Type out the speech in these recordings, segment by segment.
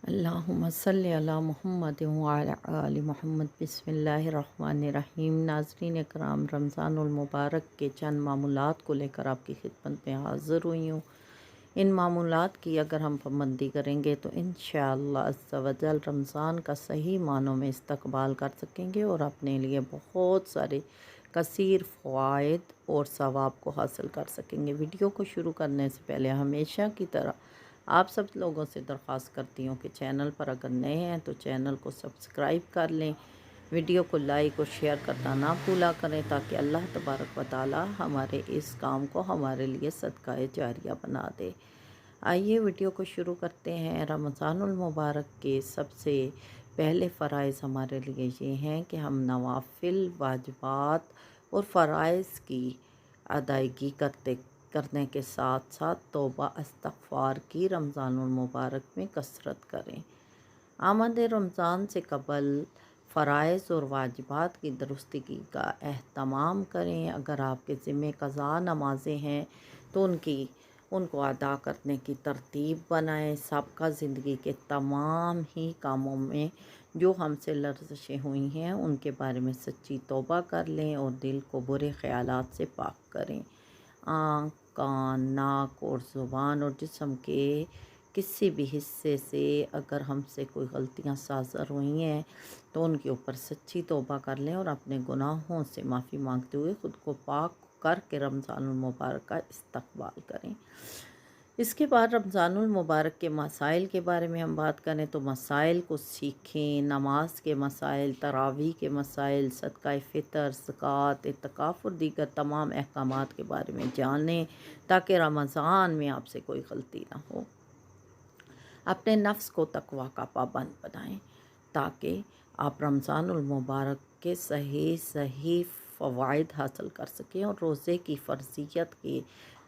اللہم صلی علی محمد وعلی آل محمد۔ بسم اللہ الرحمن الرحیم۔ ناظرین کرام، رمضان المبارک کے چند معمولات کو لے کر آپ کی خدمت میں حاضر ہوئی ہوں۔ ان معمولات کی اگر ہم پابندی کریں گے تو انشاءاللہ عز و جل رمضان کا صحیح معنوں میں استقبال کر سکیں گے اور اپنے لیے بہت سارے کثیر فوائد اور ثواب کو حاصل کر سکیں گے۔ ویڈیو کو شروع کرنے سے پہلے ہمیشہ کی طرح آپ سب لوگوں سے درخواست کرتی ہوں کہ چینل پر اگر نئے ہیں تو چینل کو سبسکرائب کر لیں، ویڈیو کو لائک اور شیئر کرنا نہ بھولا کریں تاکہ اللہ تبارک و تعالی ہمارے اس کام کو ہمارے لیے صدقہ جاریہ بنا دے۔ آئیے ویڈیو کو شروع کرتے ہیں۔ رمضان المبارک کے سب سے پہلے فرائض ہمارے لیے یہ ہیں کہ ہم نوافل، واجبات اور فرائض کی ادائیگی کرنے کے ساتھ ساتھ توبہ استغفار کی رمضان المبارک میں کثرت کریں۔ آمد رمضان سے قبل فرائض اور واجبات کی درستگی کا اہتمام کریں۔ اگر آپ کے ذمہ قضا نمازیں ہیں تو ان کو ادا کرنے کی ترتیب بنائیں۔ سابقہ زندگی کے تمام ہی کاموں میں جو ہم سے لرزشیں ہوئی ہیں ان کے بارے میں سچی توبہ کر لیں اور دل کو برے خیالات سے پاک کریں۔ آنکھ، کان، ناک اور زبان اور جسم کے کسی بھی حصے سے اگر ہم سے کوئی غلطیاں صادر ہوئی ہیں تو ان کے اوپر سچی توبہ کر لیں اور اپنے گناہوں سے معافی مانگتے ہوئے خود کو پاک کر کے رمضان المبارک کا استقبال کریں۔ اس کے بعد رمضان المبارک کے مسائل کے بارے میں ہم بات کریں تو مسائل کو سیکھیں۔ نماز کے مسائل، تراویح کے مسائل، صدقہ فطر، زکوٰۃ، اعتکاف اور دیگر تمام احکامات کے بارے میں جانیں تاکہ رمضان میں آپ سے کوئی غلطی نہ ہو۔ اپنے نفس کو تقویٰ کا پابند بنائیں تاکہ آپ رمضان المبارک کے صحیح فوائد حاصل کر سکیں اور روزے کی فرضیت کے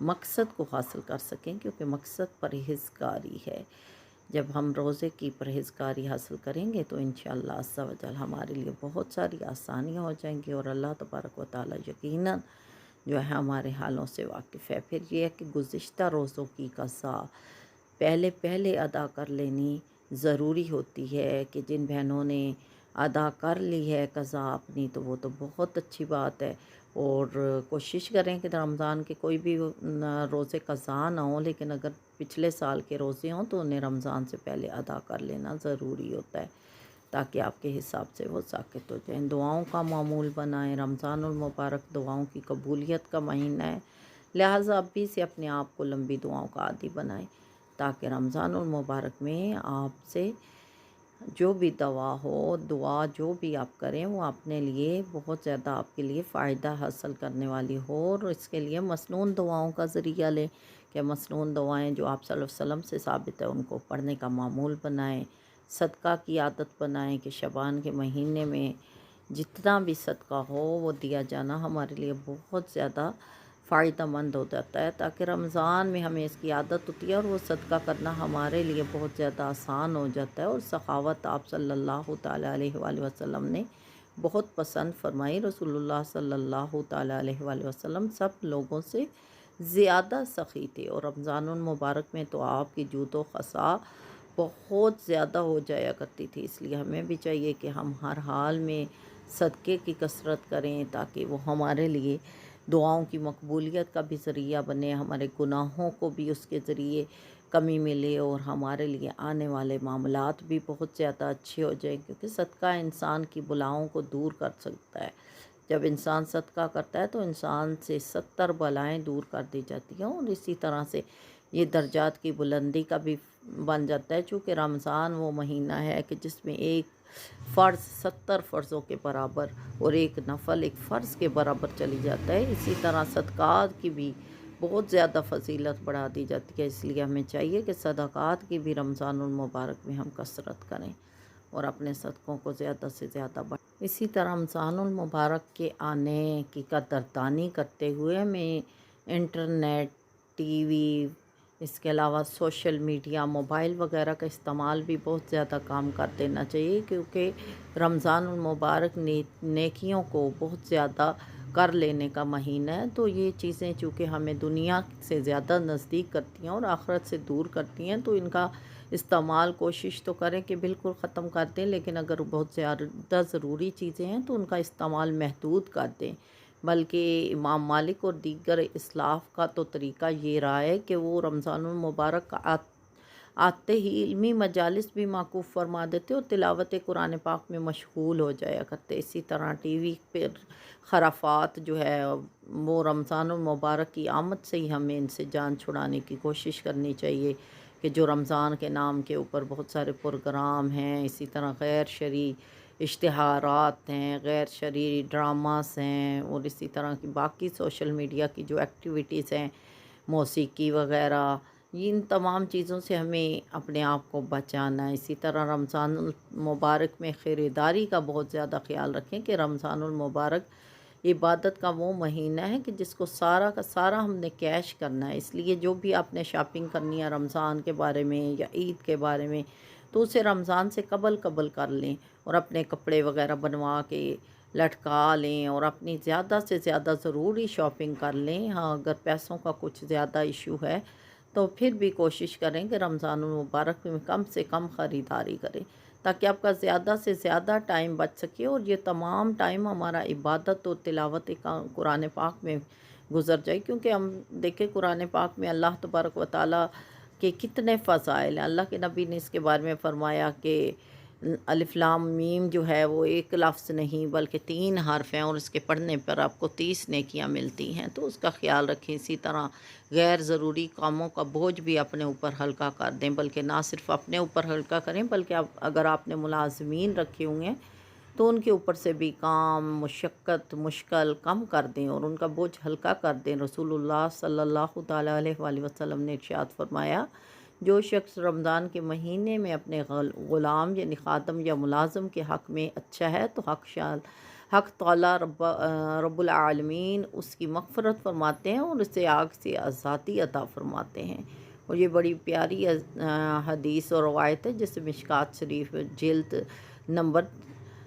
مقصد کو حاصل کر سکیں، کیونکہ مقصد پرہیزگاری ہے۔ جب ہم روزے کی پرہیزگاری حاصل کریں گے تو انشاءاللہ عز و جل ہمارے لیے بہت ساری آسانیاں ہو جائیں گی اور اللہ تبارک و تعالی یقیناً جو ہے ہمارے حالوں سے واقف ہے۔ پھر یہ ہے کہ گزشتہ روزوں کی قضا پہلے ادا کر لینی ضروری ہوتی ہے کہ جن بہنوں نے ادا کر لی ہے قضا اپنی تو وہ تو بہت اچھی بات ہے، اور کوشش کریں کہ رمضان کے کوئی بھی روزے قضا نہ ہوں، لیکن اگر پچھلے سال کے روزے ہوں تو انہیں رمضان سے پہلے ادا کر لینا ضروری ہوتا ہے تاکہ آپ کے حساب سے وہ ساقط ہو جائیں۔ دعاؤں کا معمول بنائیں۔ رمضان المبارک دعاؤں کی قبولیت کا مہینہ ہے، لہٰذا ابھی سے اپنے آپ کو لمبی دعاؤں کا عادی بنائیں تاکہ رمضان المبارک میں آپ سے جو بھی دعا جو بھی آپ کریں وہ اپنے لیے بہت زیادہ آپ کے لیے فائدہ حاصل کرنے والی ہو، اور اس کے لیے مسنون دعاؤں کا ذریعہ لیں کہ مسنون دعائیں جو آپ صلی اللہ علیہ وسلم سے ثابت ہے ان کو پڑھنے کا معمول بنائیں۔ صدقہ کی عادت بنائیں کہ شعبان کے مہینے میں جتنا بھی صدقہ ہو وہ دیا جانا ہمارے لیے بہت زیادہ فائدہ مند ہو جاتا ہے، تاکہ رمضان میں ہمیں اس کی عادت ہوتی ہے اور وہ صدقہ کرنا ہمارے لیے بہت زیادہ آسان ہو جاتا ہے، اور سخاوت آپ صلی اللہ تعالیٰ علیہ وآلہ وسلم نے بہت پسند فرمائی۔ رسول اللہ صلی اللہ تعالیٰ علیہ وآلہ وسلم سب لوگوں سے زیادہ سخی تھے، اور رمضان المبارک میں تو آپ کی جود و خسا بہت زیادہ ہو جایا کرتی تھی، اس لیے ہمیں بھی چاہیے کہ ہم ہر حال میں صدقے کی کثرت کریں تاکہ وہ ہمارے لیے دعاؤں کی مقبولیت کا بھی ذریعہ بنے، ہمارے گناہوں کو بھی اس کے ذریعے کمی ملے اور ہمارے لیے آنے والے معاملات بھی بہت زیادہ اچھے ہو جائیں، کیونکہ صدقہ انسان کی بلاؤں کو دور کر سکتا ہے۔ جب انسان صدقہ کرتا ہے تو انسان سے 70 بلائیں دور کر دی جاتی ہیں، اور اسی طرح سے یہ درجات کی بلندی کا بھی بن جاتا ہے، چونکہ رمضان وہ مہینہ ہے کہ جس میں ایک فرض 70 فرضوں کے برابر اور ایک نفل ایک فرض کے برابر چلی جاتا ہے۔ اسی طرح صدقات کی بھی بہت زیادہ فضیلت بڑھا دی جاتی ہے، اس لیے ہمیں چاہیے کہ صدقات کی بھی رمضان المبارک میں ہم کثرت کریں اور اپنے صدقوں کو زیادہ سے زیادہ بڑھائیں۔ اسی طرح رمضان المبارک کے آنے کی قدردانی کرتے ہوئے ہمیں انٹرنیٹ، ٹی وی، اس کے علاوہ سوشل میڈیا، موبائل وغیرہ کا استعمال بھی بہت زیادہ کام کر دینا چاہیے، کیونکہ رمضان المبارک نیکیوں کو بہت زیادہ کر لینے کا مہینہ ہے، تو یہ چیزیں چونکہ ہمیں دنیا سے زیادہ نزدیک کرتی ہیں اور آخرت سے دور کرتی ہیں، تو ان کا استعمال کوشش تو کریں کہ بالکل ختم کر دیں، لیکن اگر بہت زیادہ ضروری چیزیں ہیں تو ان کا استعمال محدود کر دیں۔ بلکہ امام مالک اور دیگر اسلاف کا تو طریقہ یہ رہا ہے کہ وہ رمضان المبارک کا آتے ہی علمی مجالس بھی موقوف فرما دیتے اور تلاوت قرآن پاک میں مشغول ہو جایا کرتے۔ اسی طرح ٹی وی پر خرافات جو ہے وہ رمضان المبارک کی آمد سے ہی ہمیں ان سے جان چھڑانے کی کوشش کرنی چاہیے کہ جو رمضان کے نام کے اوپر بہت سارے پروگرام ہیں، اسی طرح غیر شرعی اشتہارات ہیں، غیر شرعی ڈراماز ہیں، اور اسی طرح کی باقی سوشل میڈیا کی جو ایکٹیویٹیز ہیں، موسیقی وغیرہ، ان تمام چیزوں سے ہمیں اپنے آپ کو بچانا ہے۔ اسی طرح رمضان المبارک میں خیرداری کا بہت زیادہ خیال رکھیں کہ رمضان المبارک عبادت کا وہ مہینہ ہے کہ جس کو سارا کا سارا ہم نے کیش کرنا ہے۔ اس لیے جو بھی آپ نے شاپنگ کرنی ہے رمضان کے بارے میں یا عید کے بارے میں، تو اسے رمضان سے قبل کر لیں اور اپنے کپڑے وغیرہ بنوا کے لٹکا لیں اور اپنی زیادہ سے زیادہ ضروری شاپنگ کر لیں۔ ہاں، اگر پیسوں کا کچھ زیادہ ایشو ہے تو پھر بھی کوشش کریں کہ رمضان المبارک میں کم سے کم خریداری کریں تاکہ آپ کا زیادہ سے زیادہ ٹائم بچ سکے اور یہ تمام ٹائم ہمارا عبادت اور تلاوت قرآن پاک میں گزر جائے۔ کیونکہ ہم دیکھیں قرآن پاک میں اللہ تبارک و تعالیٰ کے کتنے فضائل ہیں۔ اللہ کے نبی نے اس کے بارے میں فرمایا کہ الف لام میم جو ہے وہ ایک لفظ نہیں بلکہ 3 حرف ہیں، اور اس کے پڑھنے پر آپ کو 30 نیکیاں ملتی ہیں، تو اس کا خیال رکھیں۔ اسی طرح غیر ضروری کاموں کا بوجھ بھی اپنے اوپر ہلکا کر دیں، بلکہ نہ صرف اپنے اوپر ہلکا کریں بلکہ اگر آپ نے ملازمین رکھے ہوئے ہیں تو ان کے اوپر سے بھی کام، مشقت، مشکل کم کر دیں اور ان کا بوجھ ہلکا کر دیں۔ رسول اللہ صلی اللہ تعالیٰ علیہ وآلہ وسلم نے ارشاد فرمایا، جو شخص رمضان کے مہینے میں اپنے غلام یعنی خادم یا ملازم کے حق میں اچھا ہے تو حق تعالیٰ رب العالمین اس کی مغفرت فرماتے ہیں اور اسے آگ سے آزادی عطا فرماتے ہیں۔ اور یہ بڑی پیاری حدیث اور روایت ہے جسے مشکات شریف جلد نمبر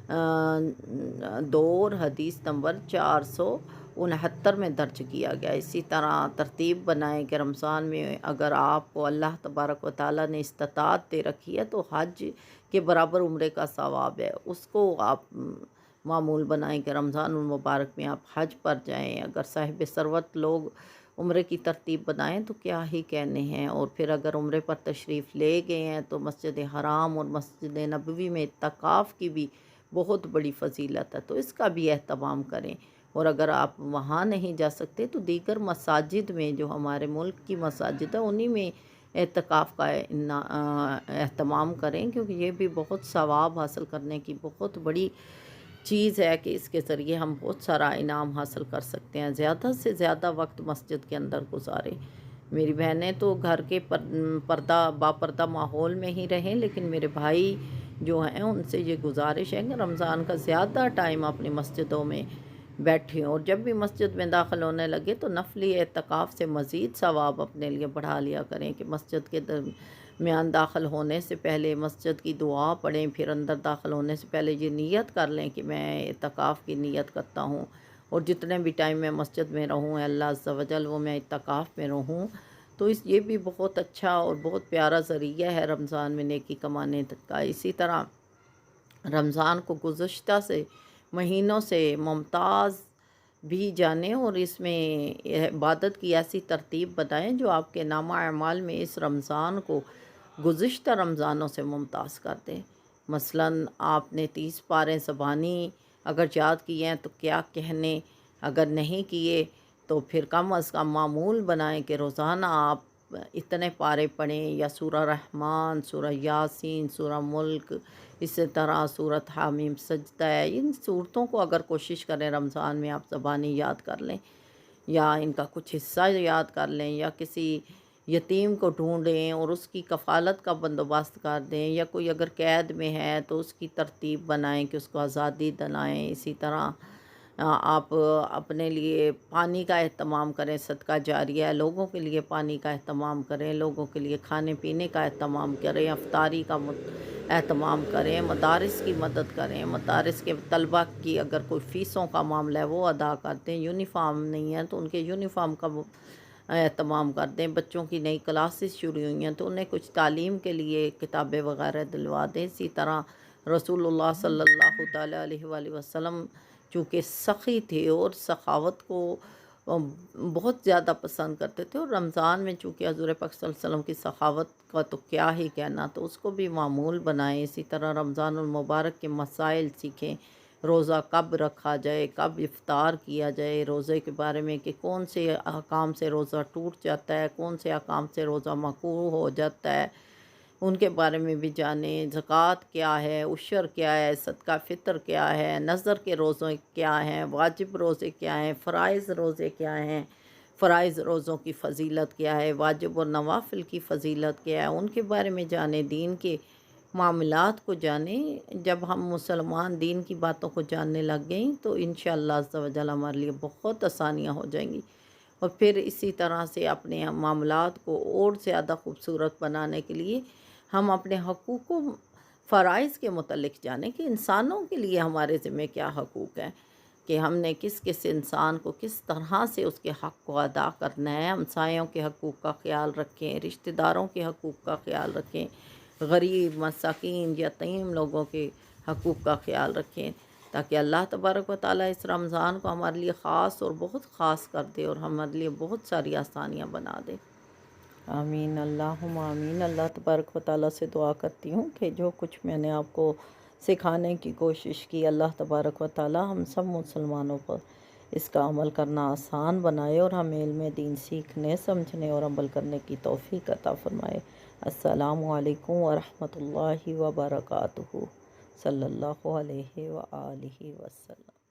2 اور حدیث نمبر 469 میں درج کیا گیا۔ اسی طرح ترتیب بنائیں کہ رمضان میں اگر آپ کو اللہ تبارک و تعالیٰ نے استطاعت دے رکھی ہے تو حج کے برابر عمرے کا ثواب ہے، اس کو آپ معمول بنائیں کہ رمضان المبارک میں آپ حج پر جائیں۔ اگر صاحب ثروت لوگ عمرے کی ترتیب بنائیں تو کیا ہی کہنے ہیں، اور پھر اگر عمرے پر تشریف لے گئے ہیں تو مسجد حرام اور مسجد نبوی میں اعتکاف کی بھی بہت بڑی فضیلت ہے، تو اس کا بھی اہتمام کریں۔ اور اگر آپ وہاں نہیں جا سکتے تو دیگر مساجد میں جو ہمارے ملک کی مساجد ہیں انہی میں اعتکاف کا اہتمام کریں، کیونکہ یہ بھی بہت ثواب حاصل کرنے کی بہت بڑی چیز ہے کہ اس کے ذریعے ہم بہت سارا انعام حاصل کر سکتے ہیں۔ زیادہ سے زیادہ وقت مسجد کے اندر گزاریں۔ میری بہنیں تو گھر کے باپردہ ماحول میں ہی رہیں، لیکن میرے بھائی جو ہیں ان سے یہ گزارش ہے کہ رمضان کا زیادہ ٹائم اپنی مسجدوں میں بیٹھیں، اور جب بھی مسجد میں داخل ہونے لگے تو نفلی اعتکاف سے مزید ثواب اپنے لیے بڑھا لیا کریں کہ مسجد کے درمیان داخل ہونے سے پہلے مسجد کی دعا پڑھیں، پھر اندر داخل ہونے سے پہلے یہ نیت کر لیں کہ میں اعتکاف کی نیت کرتا ہوں، اور جتنے بھی ٹائم میں مسجد میں رہوں اللہ عز و جل وہ میں اعتکاف میں رہوں۔ تو یہ بھی بہت اچھا اور بہت پیارا ذریعہ ہے رمضان میں نیکی کمانے کا۔ اسی طرح رمضان کو گزشتہ سے مہینوں سے ممتاز بھی جانیں اور اس میں عبادت کی ایسی ترتیب بتائیں جو آپ کے نامہ اعمال میں اس رمضان کو گزشتہ رمضانوں سے ممتاز کر دیں۔ مثلاً آپ نے 30 پارے زبانی اگر یاد کیے ہیں تو کیا کہنے، اگر نہیں کیے تو پھر کم از کم معمول بنائیں کہ روزانہ آپ اتنے پارے پڑھیں، یا سورہ رحمان، سورہ یاسین، سورہ ملک، اسی طرح سورۃ حامیم سجدہ ہے۔ ان صورتوں کو اگر کوشش کریں رمضان میں آپ زبانی یاد کر لیں، یا ان کا کچھ حصہ یاد کر لیں، یا کسی یتیم کو ڈھونڈیں اور اس کی کفالت کا بندوبست کر دیں، یا کوئی اگر قید میں ہے تو اس کی ترتیب بنائیں کہ اس کو آزادی دلائیں۔ اسی طرح آپ اپنے لیے پانی کا اہتمام کریں، صدقہ جاریہ ہے، لوگوں کے لیے پانی کا اہتمام کریں، لوگوں کے لیے کھانے پینے کا اہتمام کریں، افطاری کا اہتمام کریں، مدارس کی مدد کریں، مدارس کے طلبہ کی اگر کوئی فیسوں کا معاملہ ہے وہ ادا کرتے ہیں، یونیفارم نہیں ہے تو ان کے یونیفارم کا اہتمام کر دیں۔ بچوں کی نئی کلاسز شروع ہوئی ہیں تو انہیں کچھ تعلیم کے لیے کتابیں وغیرہ دلوا دیں۔ اسی طرح رسول اللہ صلی اللہ تعالیٰ علیہ وآلہ وسلم چونکہ سخی تھے اور سخاوت کو بہت زیادہ پسند کرتے تھے، اور رمضان میں چونکہ حضور پاک صلی اللہ علیہ وسلم کی سخاوت کا تو کیا ہی کہنا، تو اس کو بھی معمول بنائیں۔ اسی طرح رمضان المبارک کے مسائل سیکھیں، روزہ کب رکھا جائے، کب افطار کیا جائے، روزے کے بارے میں کہ کون سے احکام سے روزہ ٹوٹ جاتا ہے، کون سے احکام سے روزہ مکروہ ہو جاتا ہے، ان کے بارے میں بھی جانیں۔ زکوٰۃ کیا ہے، عشر کیا ہے، صدقہ فطر کیا ہے، نظر کے روزے کیا ہیں، واجب روزے کیا ہیں، فرائض روزے کیا ہیں، فرائض روزوں کی فضیلت کیا ہے، واجب اور نوافل کی فضیلت کیا ہے، ان کے بارے میں جانیں، دین کے معاملات کو جانیں۔ جب ہم مسلمان دین کی باتوں کو جاننے لگ گئیں تو انشاءاللہ عز و جل ہمارے لیے بہت آسانیاں ہو جائیں گی، اور پھر اسی طرح سے اپنے معاملات کو اور زیادہ خوبصورت بنانے کے لیے ہم اپنے حقوق و فرائض کے متعلق جانیں کہ انسانوں کے لیے ہمارے ذمہ کیا حقوق ہیں، کہ ہم نے کس کس انسان کو کس طرح سے اس کے حق کو ادا کرنا ہے۔ ہمسایوں کے حقوق کا خیال رکھیں، رشتہ داروں کے حقوق کا خیال رکھیں، غریب مساکین یتیم لوگوں کے حقوق کا خیال رکھیں، تاکہ اللہ تبارک و تعالیٰ اس رمضان کو ہمارے لیے خاص اور بہت خاص کر دے اور ہمارے لیے بہت ساری آسانیاں بنا دے۔ آمین، اللہم آمین۔ اللہ تبارک و تعالیٰ سے دعا کرتی ہوں کہ جو کچھ میں نے آپ کو سکھانے کی کوشش کی، اللہ تبارک و تعالیٰ ہم سب مسلمانوں پر اس کا عمل کرنا آسان بنائے، اور ہم علم دین سیکھنے، سمجھنے اور عمل کرنے کی توفیق عطا فرمائے۔ السلام علیکم ورحمۃ اللہ وبرکاتہ، صلی اللہ علیہ وآلہ وسلم۔